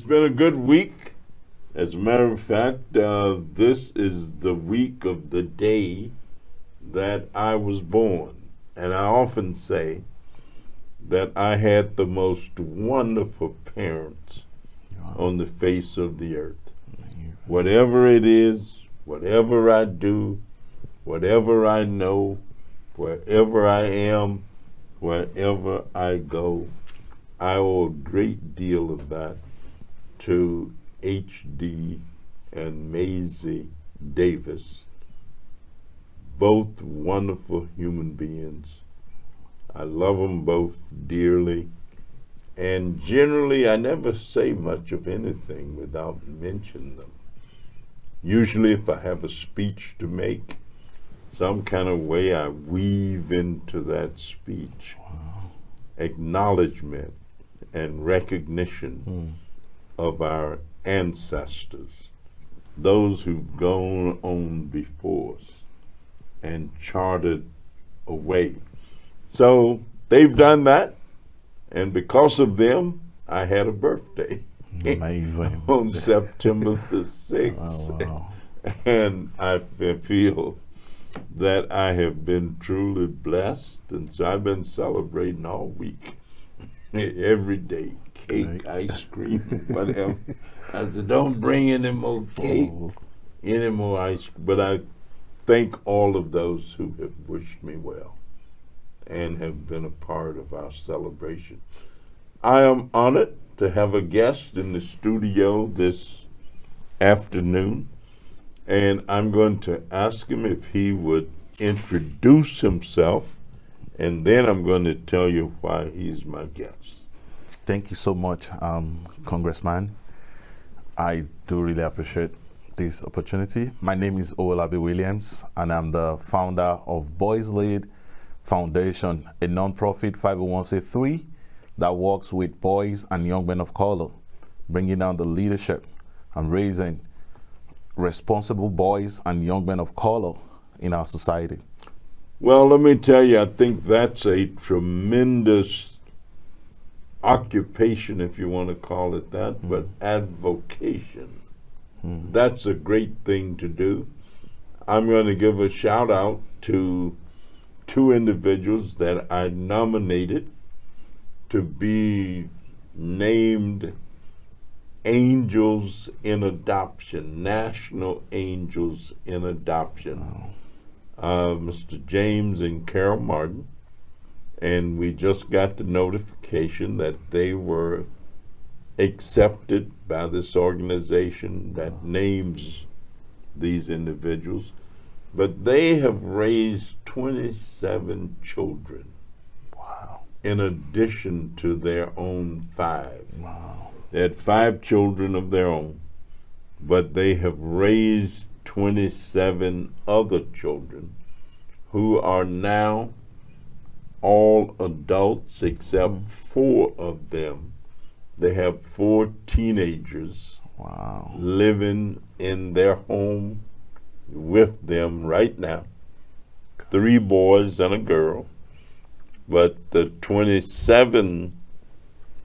been a good week. As a matter of fact, this is the week of the day that I was born. And I often say that I had the most wonderful parents on the face of the earth. Whatever it is, whatever I do, whatever I know, wherever I am, wherever I go, I owe a great deal of that to H.D. and Maisie Davis, both wonderful human beings. I love them both dearly, and generally I never say much of anything without mentioning them. Usually if I have a speech to make, some kind of way I weave into that speech acknowledgement and recognition of our ancestors, those who've gone on before us and charted a way. So they've done that, and because of them, I had a birthday. Amazing. On September the 6th. Oh, wow. And I feel that I have been truly blessed, and so I've been celebrating all week. Every day, cake, ice cream, whatever. I said, don't bring any more cake, any more ice cream. But I thank all of those who have wished me well and have been a part of our celebration. I am honored to have a guest in the studio this afternoon, and I'm going to ask him if he would introduce himself, and then I'm going to tell you why he's my guest. Thank you so much, Congressman. I do really appreciate this opportunity. My name is Owolabi Williams, and I'm the founder of Boys Lead Foundation, a nonprofit 501c3 that works with boys and young men of color, bringing down the leadership and raising responsible boys and young men of color in our society. Well, let me tell you, I think that's a tremendous occupation, if you want to call it that, but advocation. That's a great thing to do. I'm going to give a shout out to two individuals that I nominated to be named Angels in Adoption, National Angels in Adoption. Mr. James and Carol Martin, and we just got the notification that they were accepted by this organization that names these individuals. But they have raised 27 children. Wow. In addition to their own 5. Wow. They had 5 children of their own, but they have raised 27 other children who are now all adults except 4 of them. They have 4 teenagers living in their home with them right now. 3 boys and a girl. But the 27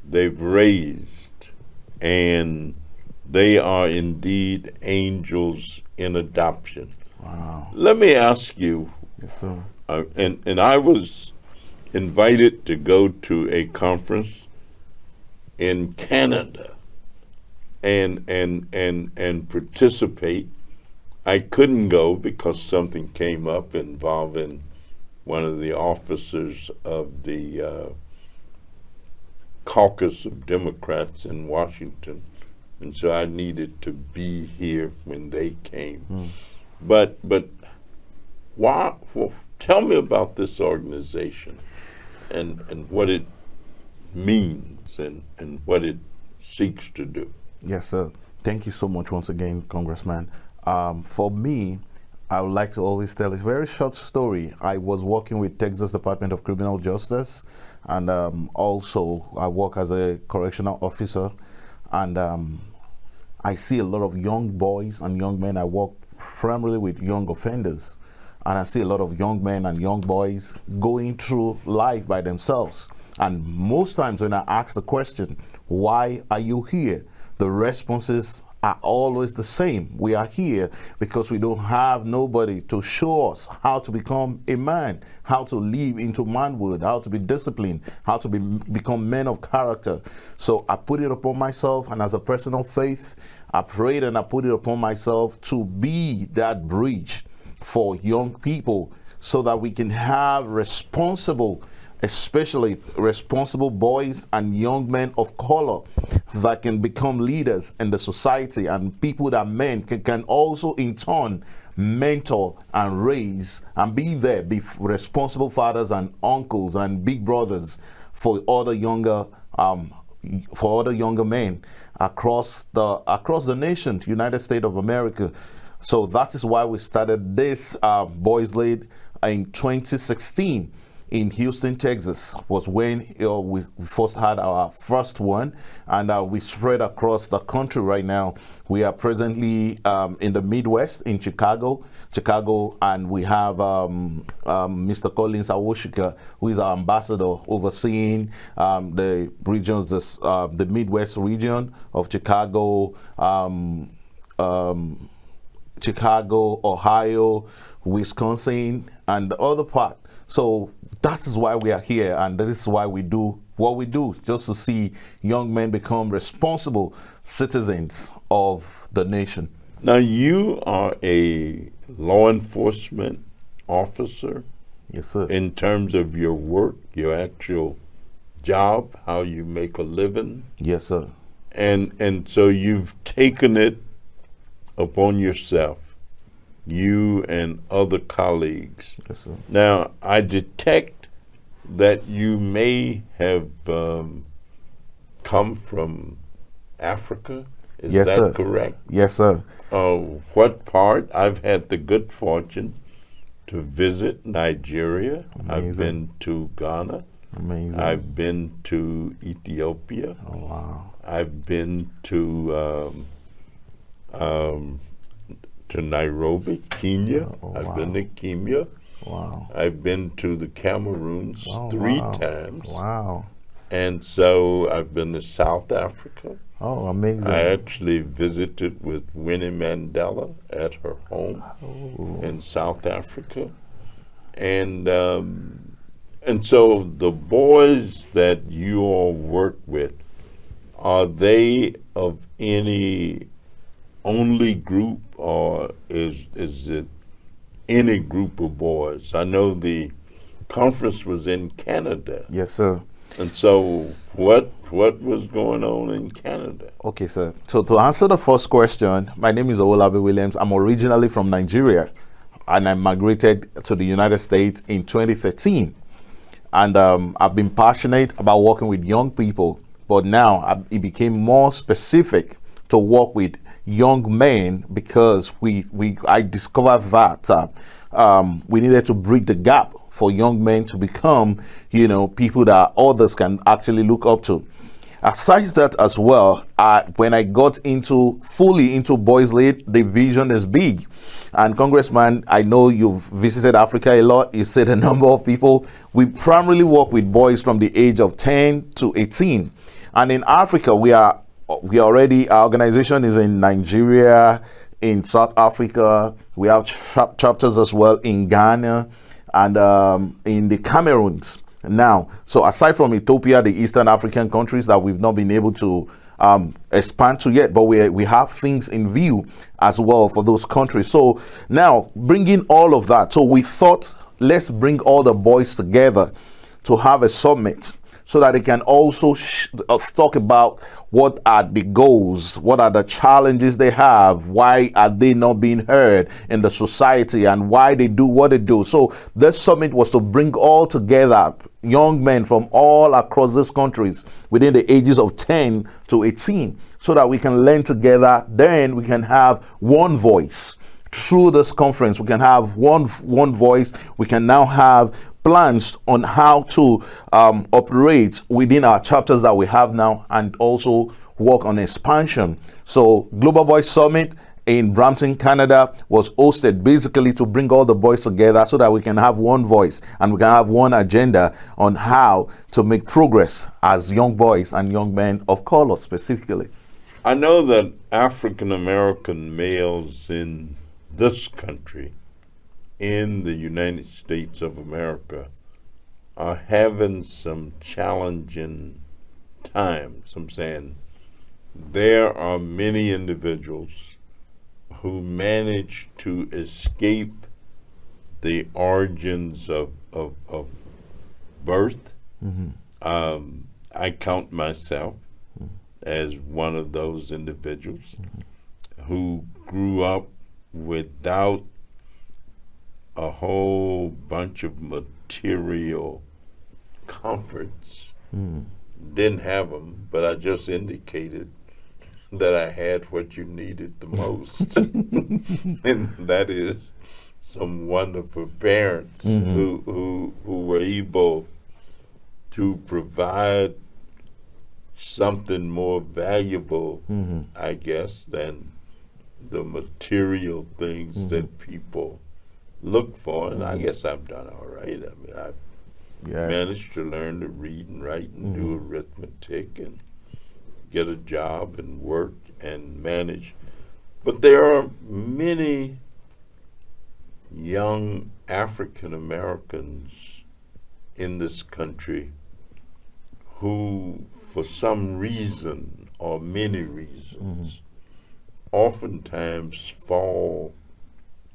they've raised, and they are indeed angels in adoption. Wow. Let me ask you, Yes, sir. and I was invited to go to a conference in Canada and participate. I couldn't go because something came up involving one of the officers of the caucus of Democrats in Washington, and so I needed to be here when they came. But why? Well, tell me about this organization and what it means and what it seeks to do. Yes, sir. Thank you so much once again, Congressman. For me, I would like to always tell a very short story. I was working with Texas Department of Criminal Justice, and also I work as a correctional officer, and I see a lot of young boys and young men. I work primarily with young offenders, and I see a lot of young men and young boys going through life by themselves. And most times when I ask the question, why are you here? the responses are always the same. We are here because we don't have nobody to show us how to become a man, how to live into manhood, how to be disciplined, how to become men of character. So I put it upon myself, and as a person of faith, I prayed and I put it upon myself to be that bridge for young people so that we can have responsible, especially responsible boys and young men of color that can become leaders in the society, and people that men can also in turn mentor and raise and be there, be responsible fathers and uncles and big brothers for other younger men across the nation, United States of America. So that is why we started this Boys Lead in 2016 in Houston, Texas. Was when we first had our first one, and we spread across the country. Right now, we are presently in the Midwest, in Chicago, and we have Mr. Collins Awoshika, who is our ambassador overseeing the regions, the Midwest region of Chicago, Ohio, Wisconsin, and the other part. So that is why we are here, and that is why we do what we do, just to see young men become responsible citizens of the nation. Now, you are a law enforcement officer. Yes, sir. In terms of your work, your actual job, how you make a living. Yes, sir. And so you've taken it upon yourself, you and other colleagues. Yes, sir. Now, I detect that you may have come from Africa. Is Yes, that sir. correct? Yes, sir. What part? I've had the good fortune to visit Nigeria. Amazing. I've been to Ghana. Amazing. I've been to Ethiopia. Oh, wow. I've been to Nairobi, Kenya. Oh, I've wow. been to Kenya. Wow. I've been to the Cameroons Oh, 3 wow. times. Wow. And so I've been to South Africa. Oh, amazing. I actually visited with Winnie Mandela at her home in South Africa. And so the boys that you all work with, are they of any only group, or is it any group of boys? I know the conference was in Canada. Yes, sir. And so what was going on in Canada? Okay, sir. So to answer the first question, my name is Owolabi Williams. I'm originally from Nigeria, and I migrated to the United States in 2013. And I've been passionate about working with young people, but now it became more specific to work with young men because I discovered that we needed to bridge the gap for young men to become, people that others can actually look up to. Aside that as well, when I got fully into Boys Lead, the vision is big. And Congressman, I know you've visited Africa a lot. You said a number of people. We primarily work with boys from the age of 10 to 18. And in Africa, we already, our organization is in Nigeria, in South Africa. We have chapters as well in Ghana and in the Cameroons. Now, so aside from Ethiopia, the Eastern African countries that we've not been able to expand to yet, but we have things in view as well for those countries. So now, bringing all of that, so we thought, let's bring all the boys together to have a summit so that they can also talk about what are the goals, what are the challenges they have, why are they not being heard in the society, and why they do what they do. So this summit was to bring all together young men from all across these countries within the ages of 10 to 18 so that we can learn together. Then we can have one voice. Through this conference, we can have one voice. We can now have plans on how to operate within our chapters that we have now, and also work on expansion. So Global Boys Summit in Brampton, Canada was hosted basically to bring all the boys together so that we can have one voice and we can have one agenda on how to make progress as young boys and young men of color specifically. I know that African American males in this country, in the United States of America, are having some challenging times. I'm saying there are many individuals who manage to escape the origins of birth. I count myself as one of those individuals who grew up without a whole bunch of material comforts. Didn't have them, but I just indicated that I had what you needed the most. And that is some wonderful parents who were able to provide something more valuable, I guess, than the material things that people look for. And I guess I've done all right. I mean, I've managed to learn to read and write and do arithmetic and get a job and work and manage. But there are many young African Americans in this country who, for some reason or many reasons, oftentimes fall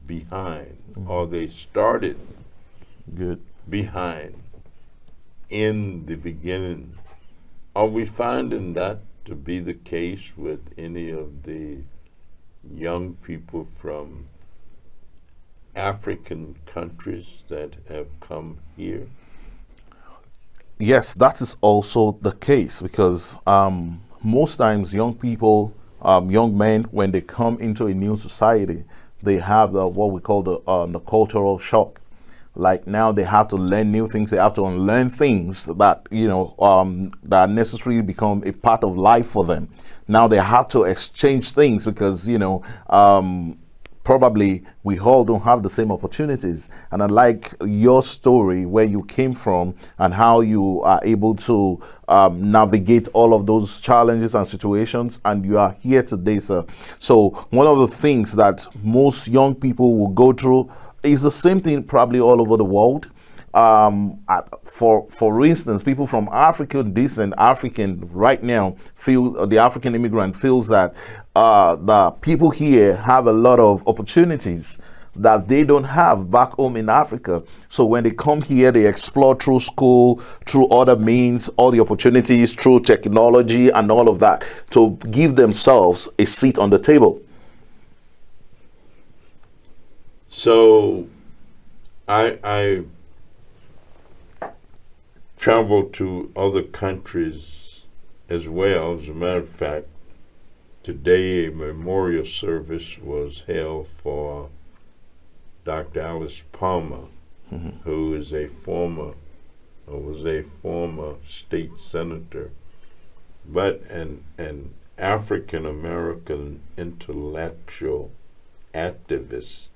behind, or they started behind in the beginning. Are we finding that to be the case with any of the young people from African countries that have come here? Yes, that is also the case because most times young people, young men, when they come into a new society, they have what we call the cultural shock. Like now they have to learn new things. They have to unlearn things that, that necessarily become a part of life for them. Now they have to exchange things because, probably we all don't have the same opportunities. And I like your story, where you came from and how you are able to navigate all of those challenges and situations, and you are here today, sir. So one of the things that most young people will go through is the same thing probably all over the world. For instance, people from African descent, African right now, feel the African immigrant feels that the people here have a lot of opportunities that they don't have back home in Africa. So when they come here, they explore through school, through other means, all the opportunities, through technology and all of that, to give themselves a seat on the table. So I traveled to other countries as well. As a matter of fact, today a memorial service was held for Dr. Alice Palmer, who is was a former state senator, but an African American intellectual activist.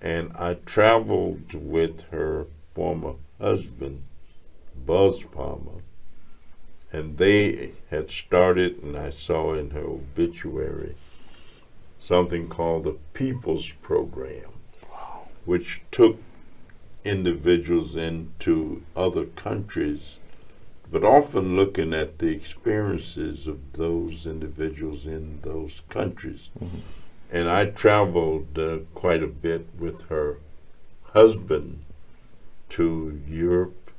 And I traveled with her former husband, Buzz Palmer, and they had started, and I saw in her obituary, something called the People's Program, which took individuals into other countries, but often looking at the experiences of those individuals in those countries. And I traveled quite a bit with her husband to Europe,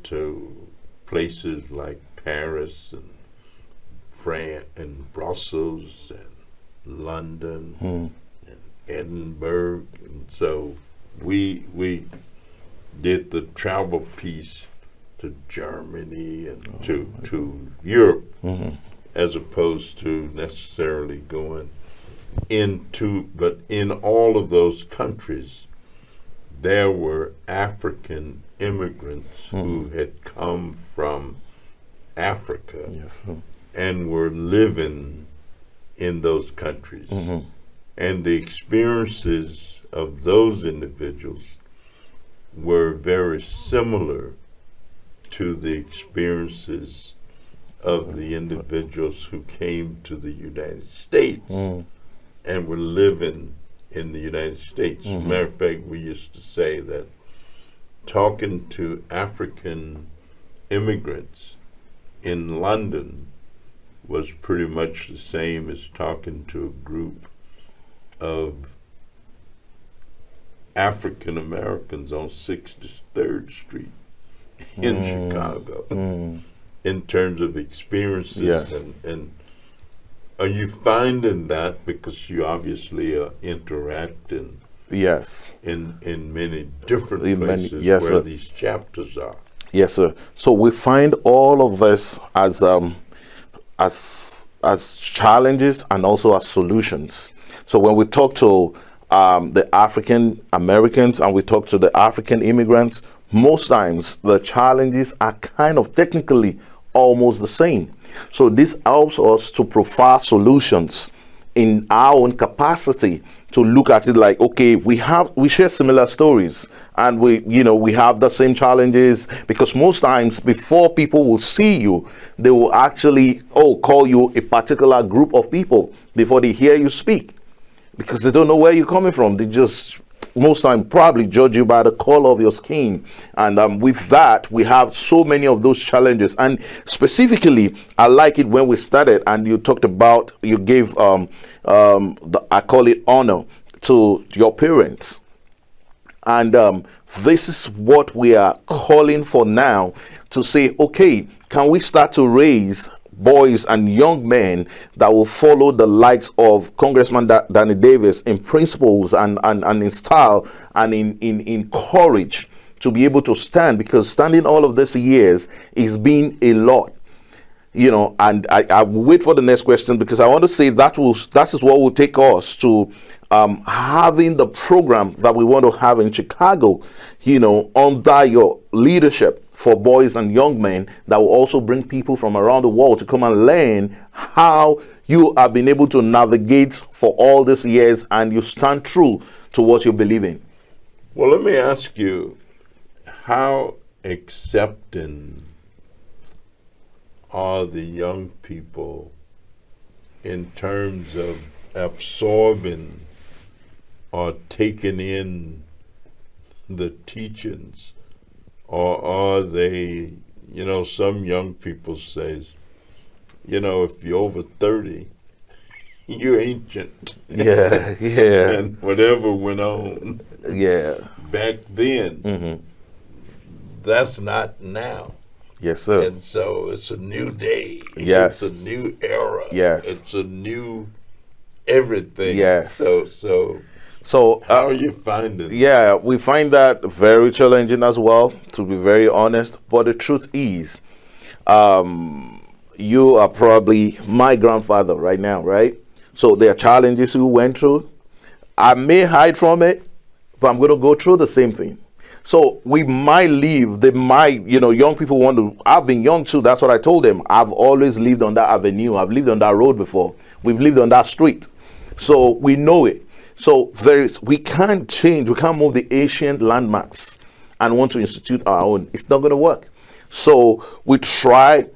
to places like Paris and France and Brussels and London and Edinburgh. And so we did the travel piece to Germany and to Europe, as opposed to necessarily going but in all of those countries, there were African immigrants who had come from Africa and were living in those countries. And the experiences of those individuals were very similar to the experiences of the individuals who came to the United States and were living in the United States. Matter of fact, we used to say that talking to African immigrants in London was pretty much the same as talking to a group of African Americans on 63rd Street in Chicago in terms of experiences. Yes. And are you finding that because you obviously are interacting Yes. in many different In many- places yes, where sir. these chapters are? Yes, sir. So we find all of this as challenges and also as solutions. So when we talk to the African Americans and we talk to the African immigrants, most times the challenges are kind of technically almost the same. So this helps us to provide solutions in our own capacity to look at it like, okay, we share similar stories and we have the same challenges, because most times before people will see you, they will actually call you a particular group of people before they hear you speak, because they don't know where you're coming from. They just most time probably judge you by the color of your skin. And with that, we have so many of those challenges. And specifically, I like it when we started and you talked about, you gave, I call it honor to your parents. And this is what we are calling for now, to say, okay, can we start to raise boys and young men that will follow the likes of Congressman Danny Davis in principles and in style and in courage to be able to stand, because standing all of these years is been a lot. And I will wait for the next question, because I want to say that is what will take us to having the program that we want to have in Chicago, under your leadership, for boys and young men, that will also bring people from around the world to come and learn how you have been able to navigate for all these years and you stand true to what you believe in. Well, let me ask you, how accepting are the young people in terms of absorbing or taking in the teachings? Or are they, some young people says, if you're over 30, you're ancient. Yeah. And whatever went on back then, that's not now. Yes, sir. And so it's a new day. Yes. It's a new era. Yes. It's a new everything. Yes. So how are you finding? Yeah, we find that very challenging as well, to be very honest. But the truth is, you are probably my grandfather right now, right? So there are challenges you went through. I may hide from it, but I'm going to go through the same thing. So we might leave, young people want to, I've been young too, that's what I told them. I've always lived on that avenue. I've lived on that road before. We've lived on that street. So we know it. So we can't change, we can't move the ancient landmarks and want to institute our own. It's not going to work. So we try,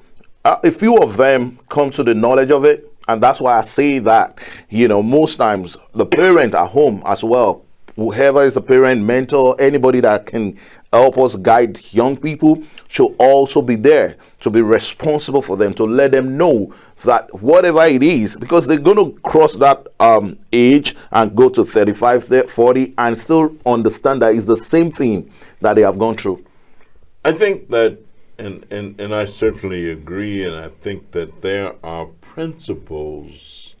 a few of them come to the knowledge of it. And that's why I say that, most times the parent at home as well, whoever is a parent, mentor, anybody that can help us guide young people should also be there to be responsible for them, to let them know that whatever it is, because they're going to cross that age and go to 35, 40 and still understand that it's the same thing that they have gone through. I think that, and I certainly agree, and I think that there are principles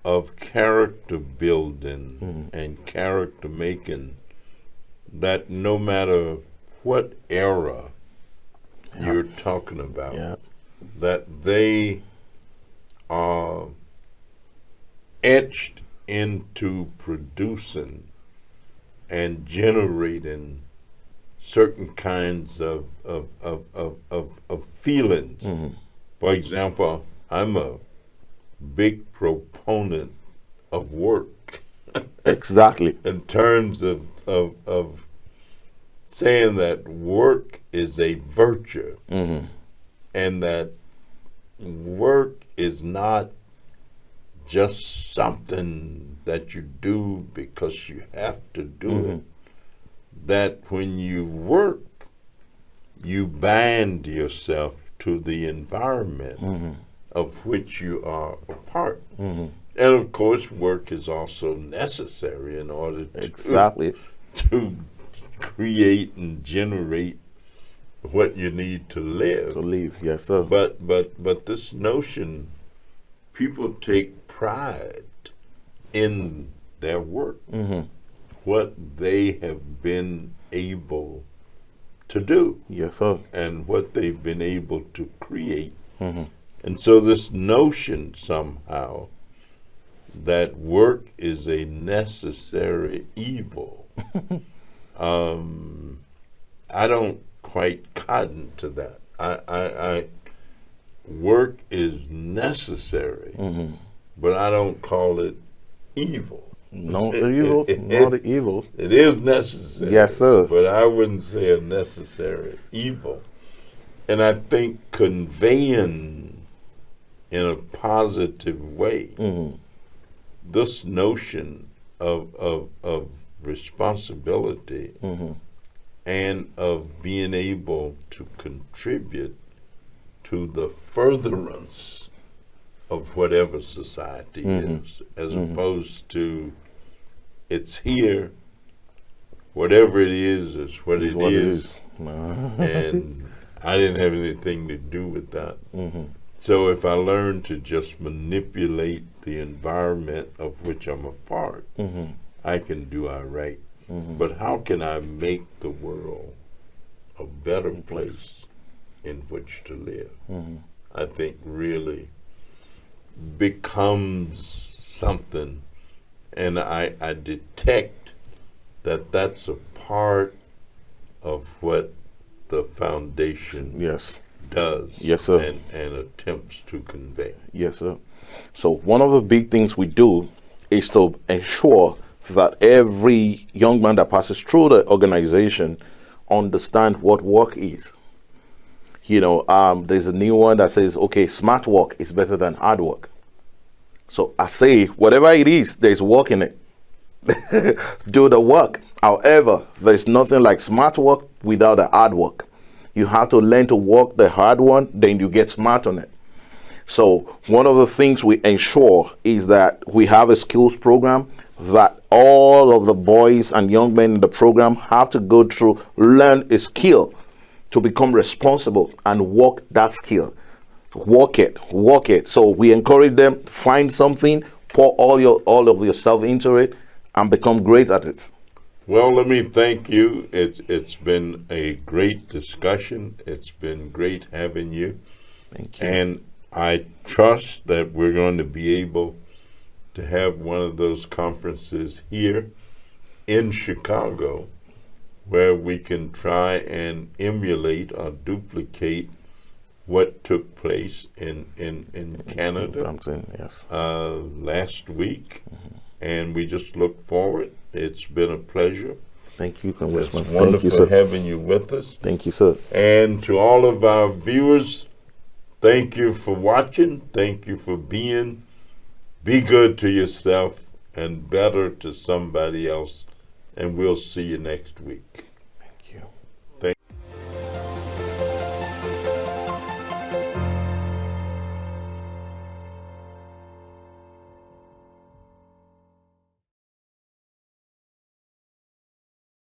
of character building and character making that no matter what era you're talking about, that they are etched into producing and generating certain kinds of feelings. For example, I'm a big proponent of work. Exactly. In terms of saying that work is a virtue, and that work is not just something that you do because you have to do it. That when you work, you bind yourself to the environment of which you are a part. And of course, work is also necessary in order to create and generate what you need to live. To live, yes, sir. But this notion, people take pride in their work, what they have been able to do, Yes, sir. and what they've been able to create. And so this notion somehow that work is a necessary evil, I don't quite cotton to that. I work is necessary, but I don't call it evil. No evil, not evil. It is necessary. Yes, sir. But I wouldn't say a necessary evil. And I think conveying in a positive way this notion of responsibility and of being able to contribute to the furtherance of whatever society is, as opposed to it's here, whatever it is what it is. And I didn't have anything to do with that. So if I learn to just manipulate the environment of which I'm a part, I can do all right. But how can I make the world a better place in which to live? I think really becomes something, and I detect that that's a part of what the foundation does, Yes, sir. and attempts to convey. Yes, sir. So one of the big things we do is to ensure that every young man that passes through the organization understand what work is. You know, there's a new one that says, okay, smart work is better than hard work. So I say, whatever it is, there's work in it. Do the work. However, there's nothing like smart work without the hard work. You have to learn to work the hard one, then you get smart on it. So one of the things we ensure is that we have a skills program that all of the boys and young men in the program have to go through, learn a skill to become responsible and work that skill. Work it. So we encourage them, find something, pour all of yourself into it, and become great at it. Well, let me thank you. It's been a great discussion. It's been great having you. Thank you. And I trust that we're going to be able to have one of those conferences here in Chicago where we can try and emulate or duplicate what took place in Canada Yes. last week. And we just look forward. It's been a pleasure. Thank you, Congressman. It's wonderful Thank you, sir. having you with us. Thank you, sir. And to all of our viewers, thank you for watching. Thank you for being. Be good to yourself and better to somebody else. And we'll see you next week. Thank you.